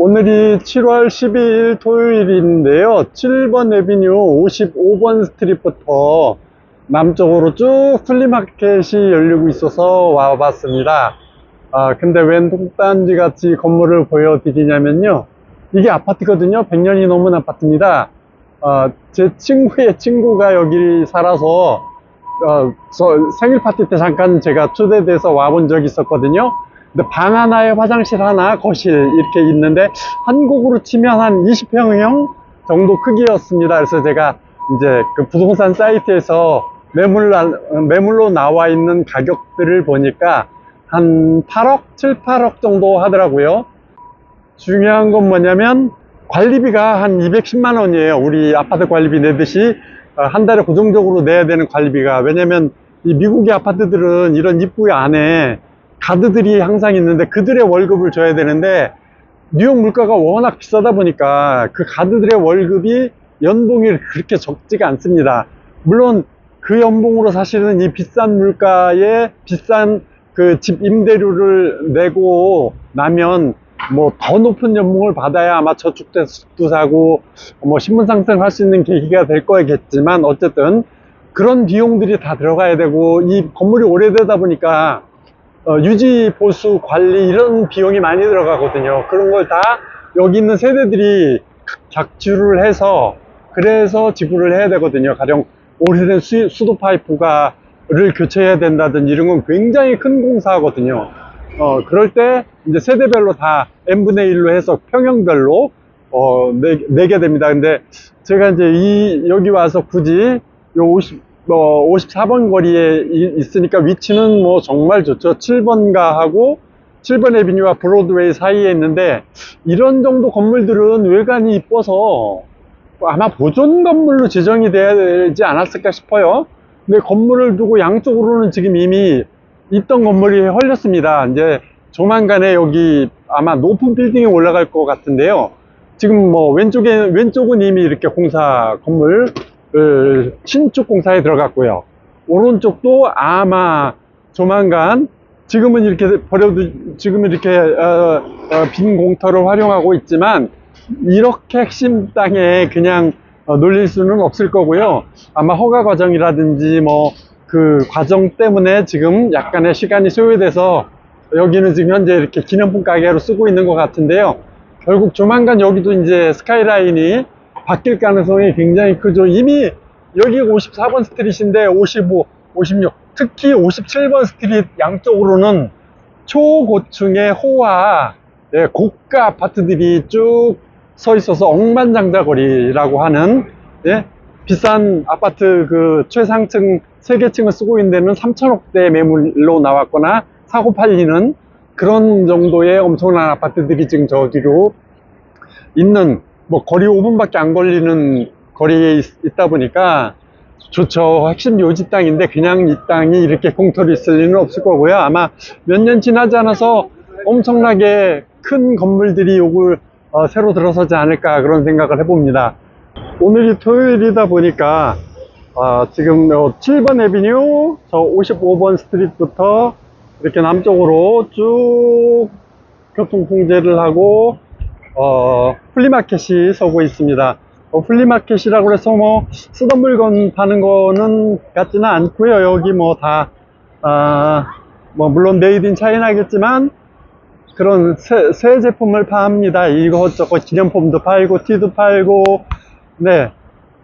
오늘이 7월 12일 토요일인데요. 7번 에비뉴 55번 스트릿부터 남쪽으로 쭉 플리마켓이 열리고 있어서 와봤습니다. 근데 웬 동딴지 같이 건물을 보여드리냐면요. 이게 아파트거든요. 100년이 넘은 아파트입니다. 제 친구의 친구가 여기 살아서 생일 파티 때 잠깐 제가 초대돼서 와본 적이 있었거든요. 근데 방 하나에 화장실 하나, 거실 이렇게 있는데 한국으로 치면 한 20평형 정도 크기였습니다. 그래서 제가 이제 그 부동산 사이트에서 매물로 나와 있는 가격들을 보니까 한 8억, 7, 8억 정도 하더라고요. 중요한 건 뭐냐면 관리비가 한 210만 원이에요. 우리 아파트 관리비 내듯이 한 달에 고정적으로 내야 되는 관리비가. 왜냐면 이 미국의 아파트들은 이런 입구 안에 가드들이 항상 있는데 그들의 월급을 줘야 되는데 뉴욕 물가가 워낙 비싸다 보니까 그 가드들의 월급이 연봉이 그렇게 적지가 않습니다. 물론 그 연봉으로 사실은 이 비싼 물가에 비싼 그 집 임대료를 내고 나면 뭐 더 높은 연봉을 받아야 아마 저축대도 사고 뭐 신분 상승할 수 있는 계기가 될 거겠지만 어쨌든 그런 비용들이 다 들어가야 되고 이 건물이 오래되다 보니까 유지 보수 관리 이런 비용이 많이 들어가거든요. 그런 걸 다 여기 있는 세대들이 각주를 해서 그래서 지불을 해야 되거든요. 가령 오래된 수도 파이프를 교체해야 된다든지 이런 건 굉장히 큰 공사거든요. 그럴 때 이제 세대별로 다 n분의 1로 해서 평형별로 내게 됩니다. 근데 제가 이제 여기 와서 굳이 요 54번 거리에 있으니까 위치는 뭐 정말 좋죠. 7번가 하고 7번 에비뉴와 브로드웨이 사이에 있는데 이런 정도 건물들은 외관이 이뻐서 아마 보존 건물로 지정이 돼야 되지 않았을까 싶어요. 근데 건물을 두고 양쪽으로는 지금 이미 있던 건물이 헐렸습니다. 이제 조만간에 여기 아마 높은 빌딩에 올라갈 것 같은데요. 지금 뭐 왼쪽은 이미 이렇게 건물 신축 공사에 들어갔고요. 오른쪽도 아마 조만간 지금은 이렇게 지금 이렇게 빈 공터를 활용하고 있지만 이렇게 핵심 땅에 그냥 놀릴 수는 없을 거고요. 아마 허가 과정이라든지 뭐 그 과정 때문에 지금 약간의 시간이 소요돼서 여기는 지금 현재 이렇게 기념품 가게로 쓰고 있는 것 같은데요. 결국 조만간 여기도 이제 스카이라인이 바뀔 가능성이 굉장히 크죠. 이미 여기 54번 스트릿인데 55, 56, 특히 57번 스트릿 양쪽으로는 초고층의 호화 고가 아파트들이 쭉 서 있어서 억만장자거리라고 하는 비싼 아파트 그 최상층 세계층을 쓰고 있는 데는 3천억대 매물로 나왔거나 사고 팔리는 그런 정도의 엄청난 아파트들이 지금 저기로 있는 뭐 거리 5분밖에 안 걸리는 거리에 있다 보니까 좋죠. 핵심 요지 땅인데 그냥 이 땅이 이렇게 공터로 있을 리는 없을 거고요. 아마 몇 년 지나지 않아서 엄청나게 큰 건물들이 요걸 새로 들어서지 않을까 그런 생각을 해봅니다. 오늘이 토요일이다 보니까 지금 7번 에비뉴 저 55번 스트릿부터 이렇게 남쪽으로 쭉 교통통제를 하고 플리마켓이 서고 있습니다. 플리마켓이라고 해서 뭐 쓰던 물건 파는 거는 같지는 않고요. 여기 뭐 다 뭐 물론 메이드 인 차이나겠지만 그런 새 제품을 팝니다. 이것저것 기념품도 팔고 티도 팔고. 네.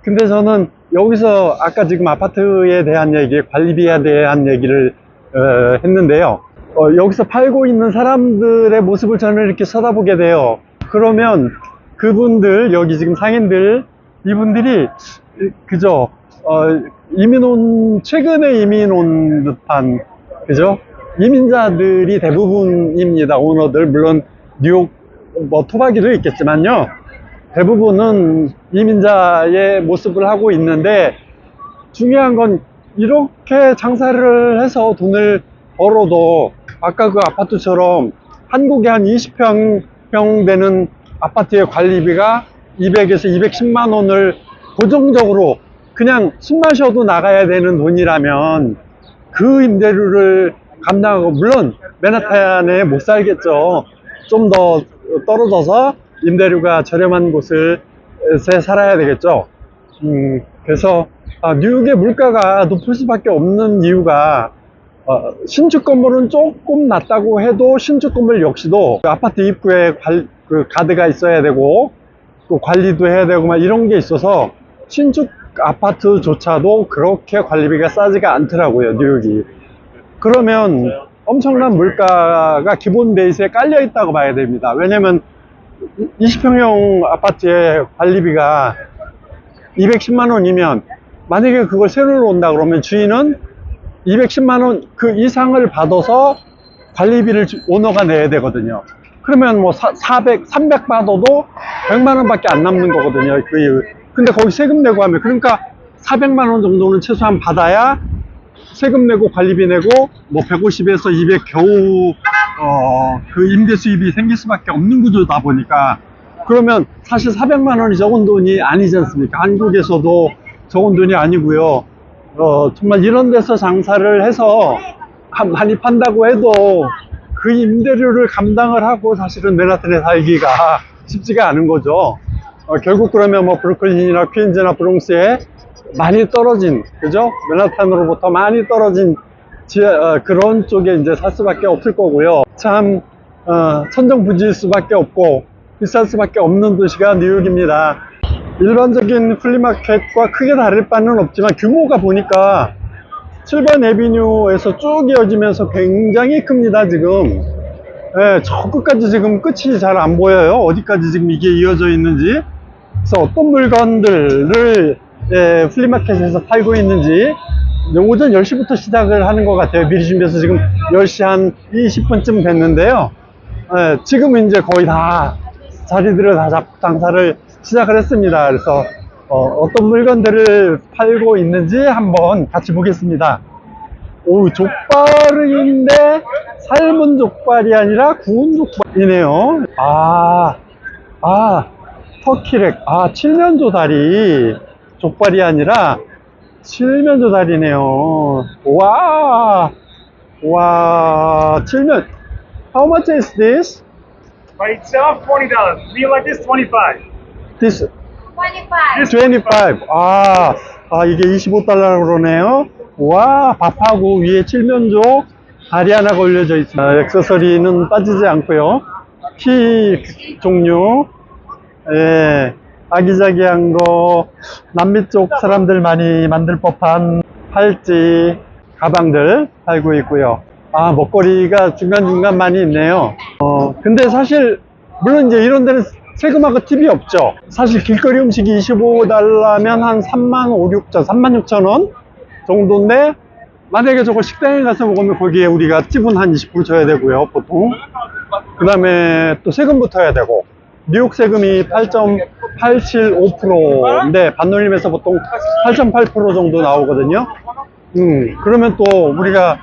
근데 저는 여기서 아까 지금 아파트에 대한 얘기, 관리비에 대한 얘기를 했는데요. 여기서 팔고 있는 사람들의 모습을 저는 이렇게 쳐다보게 돼요. 그러면 그분들, 여기 지금 상인들, 이분들이 그죠? 최근에 이민 온 듯한, 그죠? 이민자들이 대부분입니다. 오너들. 물론 뉴욕 뭐 토박이도 있겠지만요. 대부분은 이민자의 모습을 하고 있는데 중요한 건 이렇게 장사를 해서 돈을 벌어도 아까 그 아파트처럼 한국에 한 20평 되는 아파트의 관리비가 200에서 210만 원을 고정적으로 그냥 숨 마셔도 나가야 되는 돈이라면 그 임대료를 감당하고, 물론 맨하탄에 못 살겠죠. 좀 더 떨어져서 임대료가 저렴한 곳에 살아야 되겠죠. 그래서 뉴욕의 물가가 높을 수밖에 없는 이유가 신축 건물은 조금 낮다고 해도 신축 건물 역시도 그 아파트 입구에 그 가드가 있어야 되고 또 관리도 해야 되고 막 이런 게 있어서 신축 아파트조차도 그렇게 관리비가 싸지가 않더라고요, 뉴욕이. 그러면 엄청난 물가가 기본 베이스에 깔려 있다고 봐야 됩니다. 왜냐면 20평형 아파트의 관리비가 210만 원이면 만약에 그걸 세로로 온다 그러면 주인은 210만 원 그 이상을 받아서 관리비를 오너가 내야 되거든요. 그러면 뭐 300 받아도 100만 원밖에 안 남는 거거든요. 근데 거기 세금 내고 하면, 그러니까 400만 원 정도는 최소한 받아야 세금 내고 관리비 내고 뭐 150에서 200 겨우 그 임대 수입이 생길 수밖에 없는 구조다 보니까, 그러면 사실 400만 원이 적은 돈이 아니지 않습니까? 한국에서도 적은 돈이 아니고요. 정말 이런 데서 장사를 해서 많이 판다고 해도 그 임대료를 감당을 하고 사실은 맨하탄에 살기가 쉽지가 않은 거죠. 결국 그러면 뭐 브루클린이나 퀸즈나 브롱스에 많이 떨어진, 그죠? 맨하탄으로부터 많이 떨어진 그런 쪽에 이제 살 수밖에 없을 거고요. 참 천정부지일 수밖에 없고 비쌀 수밖에 없는 도시가 뉴욕입니다. 일반적인 플리마켓과 크게 다를 바는 없지만 규모가 보니까 7번 애비뉴에서 쭉 이어지면서 굉장히 큽니다. 지금 저 끝까지 지금 끝이 잘 안 보여요. 어디까지 지금 이게 이어져 있는지. 그래서 어떤 물건들을 플리마켓에서 팔고 있는지 오전 10시부터 시작을 하는 것 같아요. 미리 준비해서 지금 10시 한 20분쯤 됐는데요. 지금은 이제 거의 다 자리들을 다 잡고 장사를 시작을 했습니다. 그래서 어떤 물건들을 팔고 있는지 한번 같이 보겠습니다. 오, 족발인데 삶은 족발이 아니라 구운 족발이네요. 터키렉. 칠면조 다리. 족발이 아니라 칠면조 다리네요. 와, 칠면. How much is this? By itself, $20. Meal like this, 25. This 25. 25. 이게 25달러로 그러네요. 와, 밥하고 위에 칠면조 다리 하나가 올려져 있습니다. 액세서리는 빠지지 않고요. 티 종류, 아기자기한 거, 남미 쪽 사람들 많이 만들 법한 팔찌, 가방들 팔고 있고요. 먹거리가 중간중간 많이 있네요. 근데 사실 물론 이제 이런 데는 세금하고 팁이 없죠. 사실 길거리 음식이 25달러면 한 36,000원 정도인데, 만약에 저거 식당에 가서 먹으면 거기에 우리가 팁은 한 20% 줘야 되고요, 보통. 그 다음에 또 세금 붙어야 되고, 뉴욕 세금이 8.875%인데 반올림에서 보통 8.8% 정도 나오거든요. 그러면 또 우리가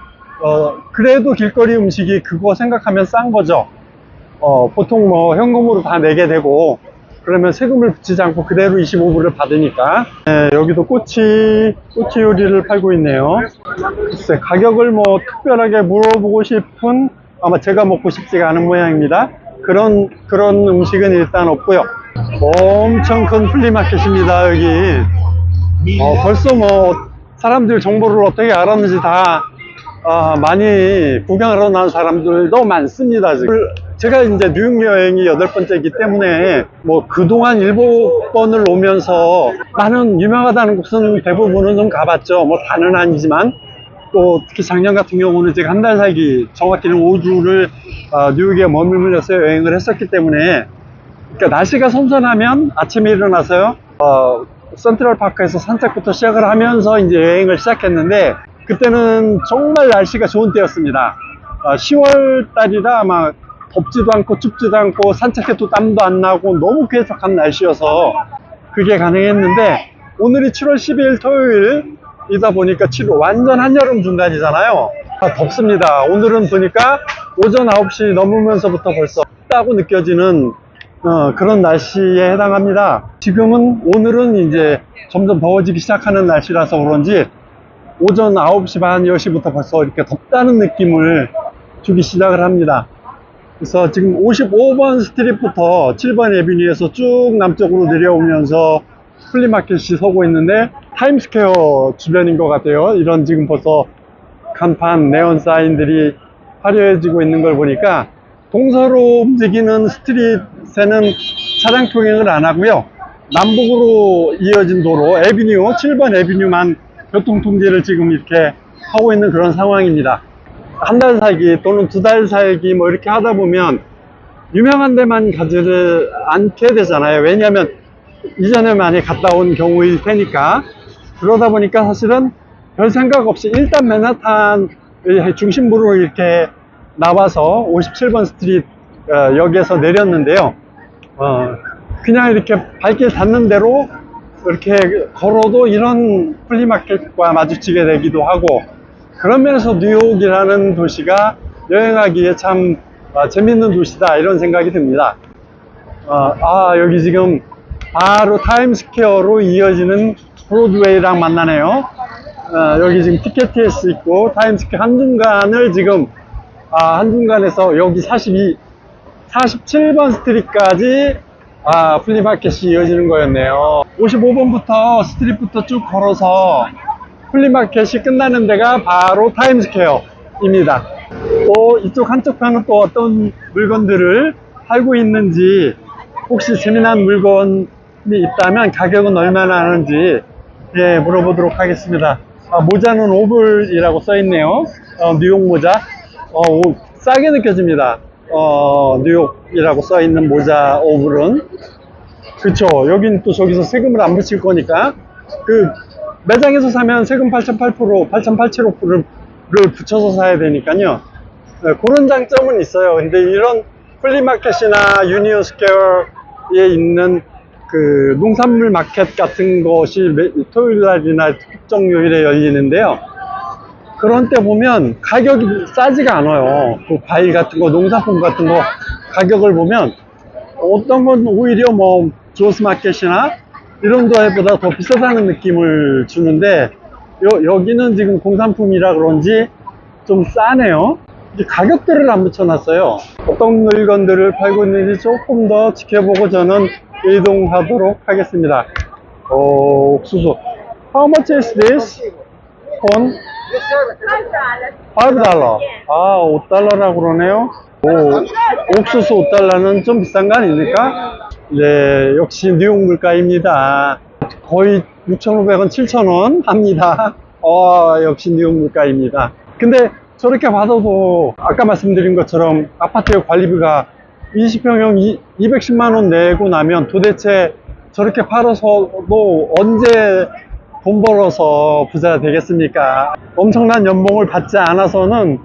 그래도 길거리 음식이 그거 생각하면 싼 거죠. 보통 뭐 현금으로 다 내게 되고, 그러면 세금을 붙이지 않고 그대로 25불을 받으니까. 여기도 꼬치 요리를 팔고 있네요. 글쎄, 가격을 뭐 특별하게 물어보고 싶은, 아마 제가 먹고 싶지가 않은 모양입니다. 그런 음식은 일단 없고요. 엄청 큰 플리마켓입니다, 여기. 벌써 뭐 사람들 정보를 어떻게 알았는지 다 많이 구경하러 나온 사람들도 많습니다. 지금 제가 이제 뉴욕 여행이 8번째이기 때문에 뭐 그동안 7번을 오면서 많은 유명하다는 곳은 대부분은 좀 가봤죠. 뭐 다는 아니지만, 또 특히 작년 같은 경우는 제가 한 달 살기, 정확히는 5주를 뉴욕에 머물면서 여행을 했었기 때문에, 그러니까 날씨가 선선하면 아침에 일어나서요, 센트럴파크에서 산책부터 시작을 하면서 이제 여행을 시작했는데, 그때는 정말 날씨가 좋은 때였습니다. 10월 달이라 아마 덥지도 않고 춥지도 않고 산책해도 땀도 안 나고 너무 쾌적한 날씨여서 그게 가능했는데, 오늘이 7월 12일 토요일이다 보니까 완전 한여름 중간이잖아요. 덥습니다. 오늘은 보니까 오전 9시 넘으면서부터 벌써 춥다고 느껴지는 그런 날씨에 해당합니다. 오늘은 이제 점점 더워지기 시작하는 날씨라서 그런지 오전 9시 반, 10시부터 벌써 이렇게 덥다는 느낌을 주기 시작을 합니다. 그래서 지금 55번 스트릿부터 7번 에비뉴에서 쭉 남쪽으로 내려오면서 플리마켓이 서고 있는데 타임스퀘어 주변인 것 같아요. 이런 지금 벌써 간판, 네온 사인들이 화려해지고 있는 걸 보니까 동서로 움직이는 스트릿에는 차량 통행을 안 하고요. 남북으로 이어진 도로, 에비뉴, 7번 에비뉴만 교통 통제를 지금 이렇게 하고 있는 그런 상황입니다. 한 달 살기 또는 두 달 살기 뭐 이렇게 하다 보면 유명한 데만 가지를 않게 되잖아요. 왜냐하면 이전에 많이 갔다 온 경우일 테니까. 그러다 보니까 사실은 별 생각 없이 일단 맨하탄 중심부로 이렇게 나와서 57번 스트릿 역에서 내렸는데요. 그냥 이렇게 발길 닿는 대로 이렇게 걸어도 이런 플리마켓과 마주치게 되기도 하고, 그런 면에서 뉴욕이라는 도시가 여행하기에 참 재밌는 도시다 이런 생각이 듭니다. 여기 지금 바로 타임스퀘어로 이어지는 브로드웨이랑 만나네요. 여기 지금 TKTS 있고 타임스퀘어 한중간을 지금 한중간에서 여기 47번 스트릿까지 플리마켓이 이어지는 거였네요. 55번부터 스트릿부터 쭉 걸어서 플리마켓이 끝나는 데가 바로 타임스퀘어입니다. 또 이쪽 한쪽 편은 또 어떤 물건들을 팔고 있는지, 혹시 재미난 물건이 있다면 가격은 얼마나 하는지 물어보도록 하겠습니다. 모자는 오블이라고 써있네요. 뉴욕 모자. 싸게 느껴집니다. 뉴욕이라고 써있는 모자 오블은. 그쵸. 여긴 또 저기서 세금을 안 붙일 거니까. 그 매장에서 사면 세금 8.87%를 붙여서 사야 되니까요. 그런 장점은 있어요. 근데 이런 플리마켓이나 유니온 스퀘어에 있는 그 농산물 마켓 같은 것이 토요일날이나 특정 요일에 열리는데요. 그런 때 보면 가격이 싸지가 않아요. 그 과일 같은 거, 농산품 같은 거 가격을 보면 어떤 건 오히려 뭐 조스 마켓이나 이런 데보다 더 비싸다는 느낌을 주는데, 여기는 지금 공산품이라 그런지 좀 싸네요. 가격대를 안 붙여놨어요. 어떤 물건들을 팔고 있는지 조금 더 지켜보고 저는 이동하도록 하겠습니다. 옥수수. How much is this? 콘? $5. $5라고 그러네요. 옥수수 $5는 좀 비싼 거 아닙니까? 네, 역시 뉴욕 물가입니다. 거의 6,500원, 7,000원 합니다. 역시 뉴욕 물가입니다. 근데 저렇게 봐도 아까 말씀드린 것처럼 아파트 관리비가 20평형 210만원 내고 나면 도대체 저렇게 팔아서도 언제 돈 벌어서 부자 되겠습니까? 엄청난 연봉을 받지 않아서는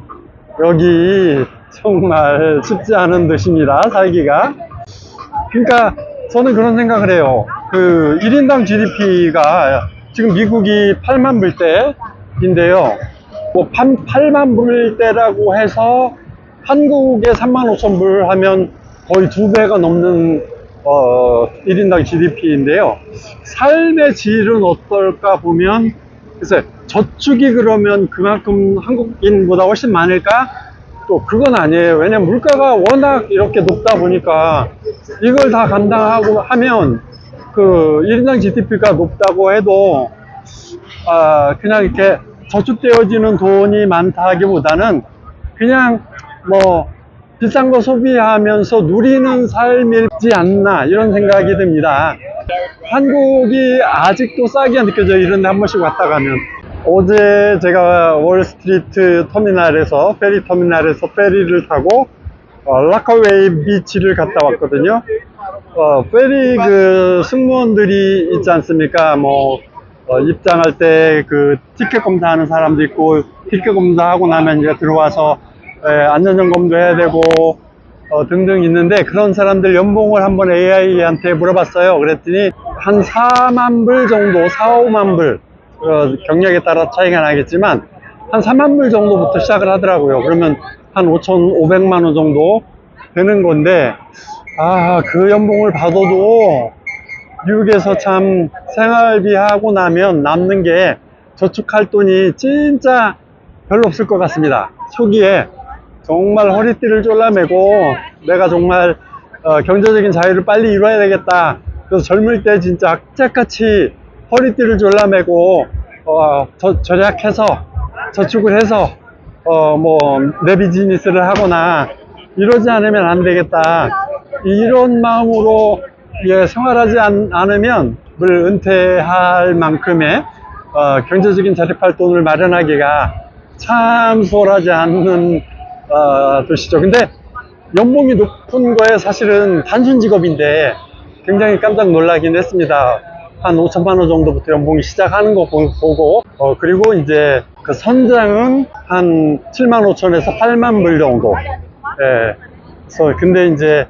여기 정말 쉽지 않은 도시입니다, 살기가. 그러니까 저는 그런 생각을 해요. 그 1인당 GDP가 지금 미국이 8만 불대인데요. 뭐 8만 불대라고 해서 한국에 3만 5천 불 하면 거의 2배가 넘는 1인당 GDP인데요. 삶의 질은 어떨까 보면, 글쎄, 저축이 그러면 그만큼 한국인보다 훨씬 많을까? 또 그건 아니에요. 왜냐면 물가가 워낙 이렇게 높다 보니까 이걸 다 감당하고 하면 그 1인당 GDP가 높다고 해도 그냥 이렇게 저축되어지는 돈이 많다 하기보다는 그냥 뭐 비싼 거 소비하면서 누리는 삶이지 않나 이런 생각이 듭니다. 한국이 아직도 싸게 느껴져요. 이런 데 한 번씩 왔다 가면. 어제 제가 월스트리트 터미널에서 페리 터미널에서 페리를 타고 라커웨이 비치를 갔다 왔거든요. 페리 그 승무원들이 있지 않습니까? 뭐 입장할 때 그 티켓 검사하는 사람도 있고, 티켓 검사하고 나면 이제 들어와서 안전점검도 해야 되고 등등 있는데, 그런 사람들 연봉을 한번 AI한테 물어봤어요. 그랬더니 한 4만 불 정도, 4, 5만 불, 경력에 따라 차이가 나겠지만 한 4만 불 정도부터 시작을 하더라고요. 그러면 한 5,500만 원 정도 되는 건데, 그 연봉을 받아도 미국에서 참 생활비 하고 나면 남는 게 저축할 돈이 진짜 별로 없을 것 같습니다. 초기에 정말 허리띠를 졸라매고 내가 정말 경제적인 자유를 빨리 이뤄야 되겠다. 그래서 젊을 때 진짜 악착같이 허리띠를 졸라매고 절약해서 저축을 해서 뭐 내 비즈니스를 하거나 이러지 않으면 안 되겠다. 이런 마음으로 생활하지 않으면 은퇴할 만큼의 경제적인 자립할 돈을 마련하기가 참 수월하지 않는 것이죠. 근데 연봉이 높은 거에 사실은 단순 직업인데 굉장히 깜짝 놀라긴 했습니다. 한 5천만 원 정도부터 연봉이 시작하는 거 보고 그리고 이제 그 선장은 한 7만 5천에서 8만 불 정도. 예. 그래서 근데 이제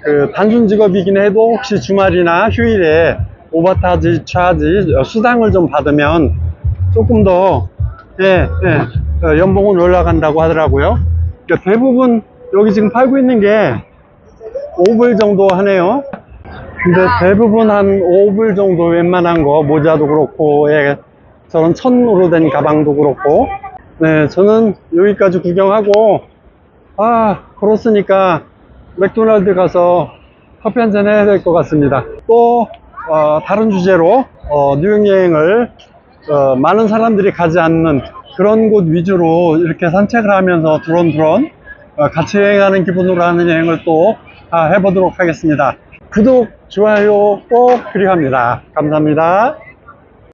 그 단순 직업이긴 해도 혹시 주말이나 휴일에 오버타지, 차지, 수당을 좀 받으면 조금 더 연봉은 올라간다고 하더라고요. 그러니까 대부분 여기 지금 팔고 있는 게 5불 정도 하네요. 근데 대부분 한 5불 정도 웬만한 거, 모자도 그렇고, 저런 천으로 된 가방도 그렇고, 네, 저는 여기까지 구경하고, 그렇으니까 맥도날드 가서 커피 한잔 해야 될 것 같습니다. 또, 다른 주제로, 뉴욕 여행을, 많은 사람들이 가지 않는 그런 곳 위주로 이렇게 산책을 하면서 두런두런, 같이 여행하는 기분으로 하는 여행을 또 해보도록 하겠습니다. 구독, 좋아요 꼭 필요합니다. 감사합니다.